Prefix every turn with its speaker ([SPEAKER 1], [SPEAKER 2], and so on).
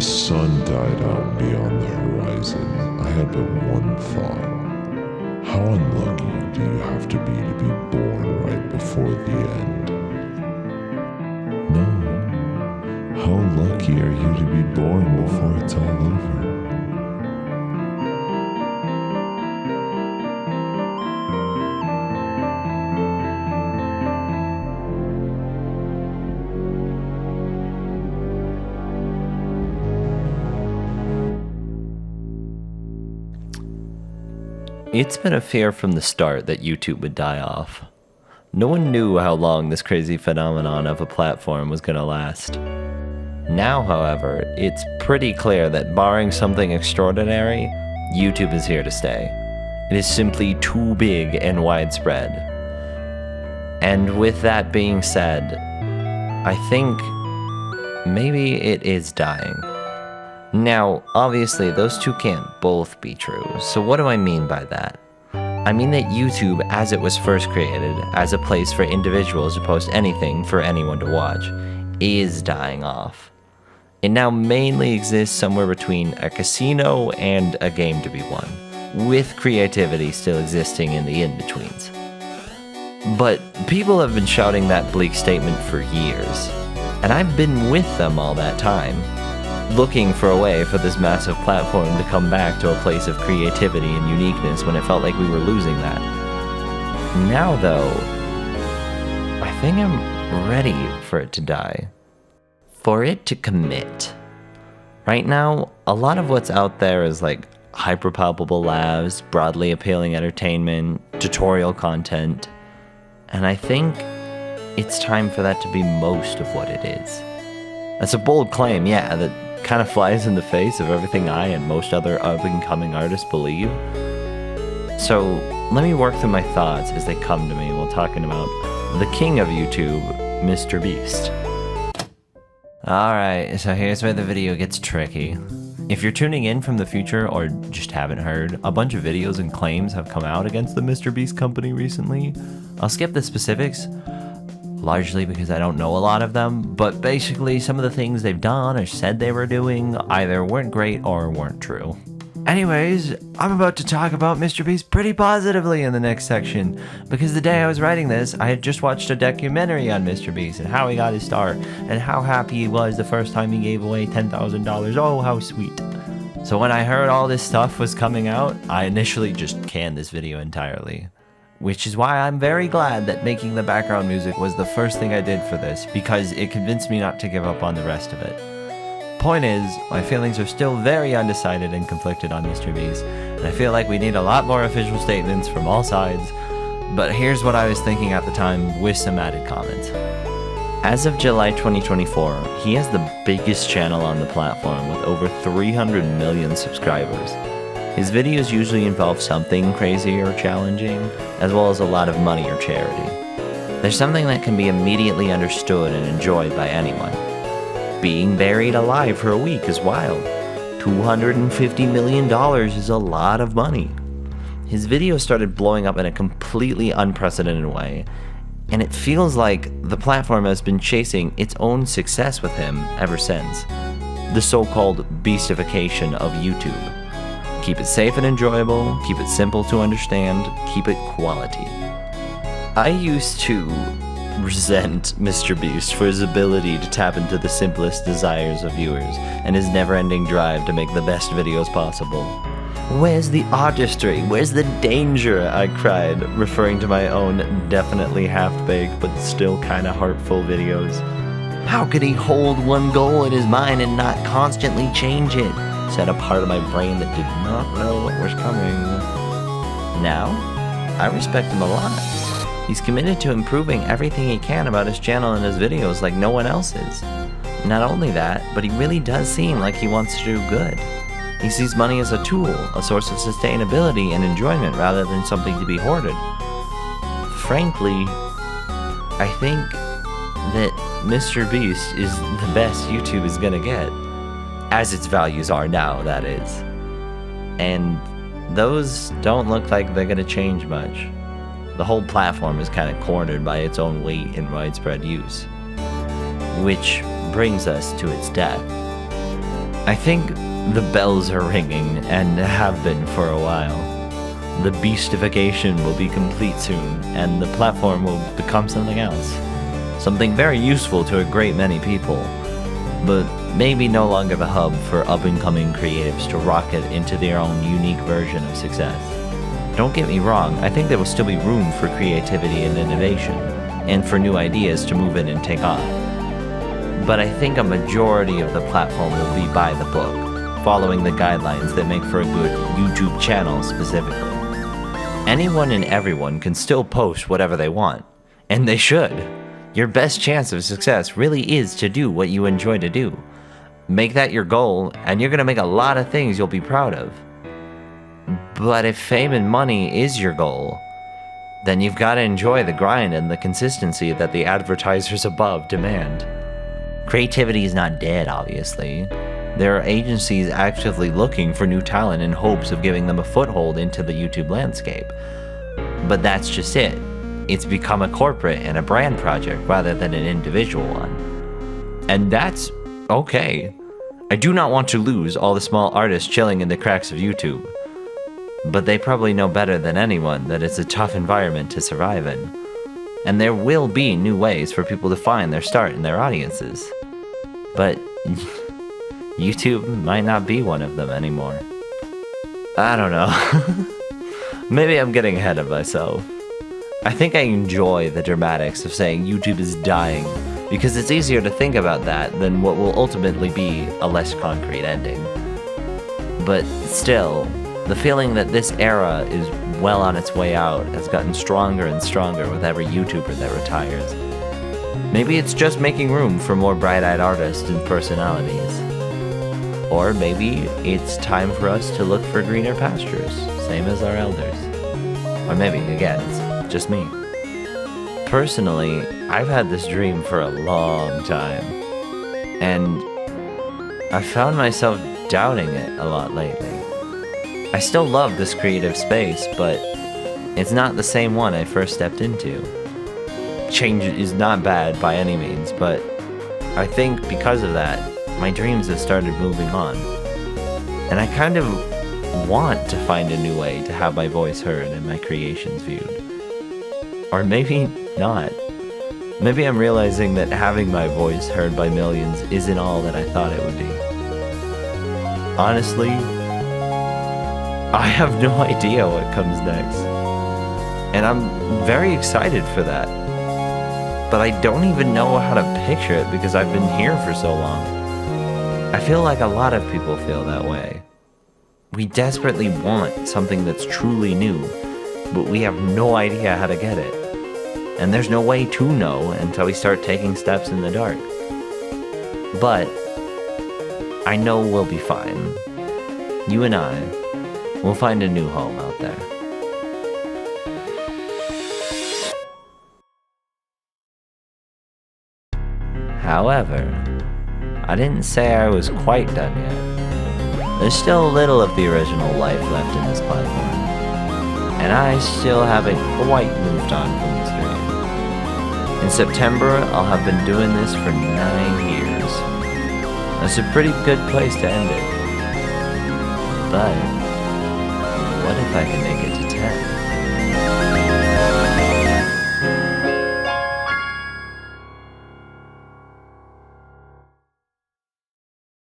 [SPEAKER 1] sun died out beyond the horizon, I had but one thought. How unlucky do you have to be born right before the end? No. How lucky are you to be born before it's all over?
[SPEAKER 2] It's been a fear from the start that YouTube would die off. No one knew how long this crazy phenomenon of a platform was going to last. Now, however, it's pretty clear that barring something extraordinary, YouTube is here to stay. It is simply too big and widespread. And with that being said, I think maybe it is dying. Now, obviously, those two can't both be true, so what do I mean by that? I mean that YouTube, as it was first created, as a place for individuals to post anything for anyone to watch, is dying off. It now mainly exists somewhere between a casino and a game to be won, with creativity still existing in the in-betweens. But people have been shouting that bleak statement for years, and I've been with them all that time, looking for a way for this massive platform to come back to a place of creativity and uniqueness when it felt like we were losing that. Now, though, I think I'm ready for it to die. For it to commit. Right now, a lot of what's out there is like hyper-palpable laughs, broadly appealing entertainment, tutorial content, and I think it's time for that to be most of what it is. That's a bold claim, yeah, that kind of flies in the face of everything I and most other up-and-coming artists believe. So let me work through my thoughts as they come to me while talking about the king of YouTube, Mr. Beast. Alright, so here's where the video gets tricky. If you're tuning in from the future or just haven't heard, a bunch of videos and claims have come out against the Mr. Beast company recently. I'll skip the specifics, largely because I don't know a lot of them, but basically some of the things they've done or said they were doing either weren't great or weren't true. Anyways, I'm about to talk about Mr. Beast pretty positively in the next section, because the day I was writing this, I had just watched a documentary on Mr. Beast and how he got his start, and how happy he was the first time he gave away $10,000. Oh, how sweet. So when I heard all this stuff was coming out, I initially just canned this video entirely. Which is why I'm very glad that making the background music was the first thing I did for this, because it convinced me not to give up on the rest of it. Point is, my feelings are still very undecided and conflicted on Mr. Beast, and I feel like we need a lot more official statements from all sides, but here's what I was thinking at the time with some added comments. As of July 2024, he has the biggest channel on the platform with over 300 million subscribers. His videos usually involve something crazy or challenging, as well as a lot of money or charity. There's something that can be immediately understood and enjoyed by anyone. Being buried alive for a week is wild. $250 million is a lot of money. His videos started blowing up in a completely unprecedented way, and it feels like the platform has been chasing its own success with him ever since. The so-called Beastification of YouTube. Keep it safe and enjoyable, keep it simple to understand, keep it quality. I used to resent Mr. Beast for his ability to tap into the simplest desires of viewers and his never-ending drive to make the best videos possible. Where's the artistry? Where's the danger? I cried, referring to my own definitely half-baked but still kinda heartful videos. How could he hold one goal in his mind and not constantly change it? Said a part of my brain that did not know what was coming. Now, I respect him a lot. He's committed to improving everything he can about his channel and his videos like no one else is. Not only that, but he really does seem like he wants to do good. He sees money as a tool, a source of sustainability and enjoyment rather than something to be hoarded. Frankly, I think that Mr. Beast is the best YouTube is gonna get. As its values are now, that is. And those don't look like they're gonna change much. The whole platform is kind of cornered by its own weight and widespread use. Which brings us to its death. I think the bells are ringing and have been for a while. The Beastification will be complete soon, and the platform will become something else. Something very useful to a great many people, but maybe no longer the hub for up-and-coming creatives to rocket into their own unique version of success. Don't get me wrong, I think there will still be room for creativity and innovation, and for new ideas to move in and take off. But I think a majority of the platform will be by the book, following the guidelines that make for a good YouTube channel specifically. Anyone and everyone can still post whatever they want, and they should. Your best chance of success really is to do what you enjoy to do. Make that your goal, and you're gonna make a lot of things you'll be proud of. But if fame and money is your goal, then you've got to enjoy the grind and the consistency that the advertisers above demand. Creativity is not dead, obviously. There are agencies actively looking for new talent in hopes of giving them a foothold into the YouTube landscape. But that's just it. It's become a corporate and a brand project rather than an individual one. And that's okay. I do not want to lose all the small artists chilling in the cracks of YouTube. But they probably know better than anyone that it's a tough environment to survive in. And there will be new ways for people to find their start in their audiences. But YouTube might not be one of them anymore. I don't know. Maybe I'm getting ahead of myself. I think I enjoy the dramatics of saying YouTube is dying, because it's easier to think about that than what will ultimately be a less concrete ending. But still, the feeling that this era is well on its way out has gotten stronger and stronger with every YouTuber that retires. Maybe it's just making room for more bright-eyed artists and personalities. Or maybe it's time for us to look for greener pastures, same as our elders. Or maybe, again, it's just me. Personally, I've had this dream for a long time, and I've found myself doubting it a lot lately. I still love this creative space, but it's not the same one I first stepped into. Change is not bad by any means, but I think because of that, my dreams have started moving on. And I kind of want to find a new way to have my voice heard and my creations viewed. Or maybe not. Maybe I'm realizing that having my voice heard by millions isn't all that I thought it would be. Honestly, I have no idea what comes next. And I'm very excited for that. But I don't even know how to picture it because I've been here for so long. I feel like a lot of people feel that way. We desperately want something that's truly new, but we have no idea how to get it. And there's no way to know until we start taking steps in the dark. But I know we'll be fine. You and I will find a new home out there. However, I didn't say I was quite done yet. There's still a little of the original life left in this platform, and I still haven't quite moved on from this dream. In September, I'll have been doing this for 9 years. That's a pretty good place to end it. But what if I can make it to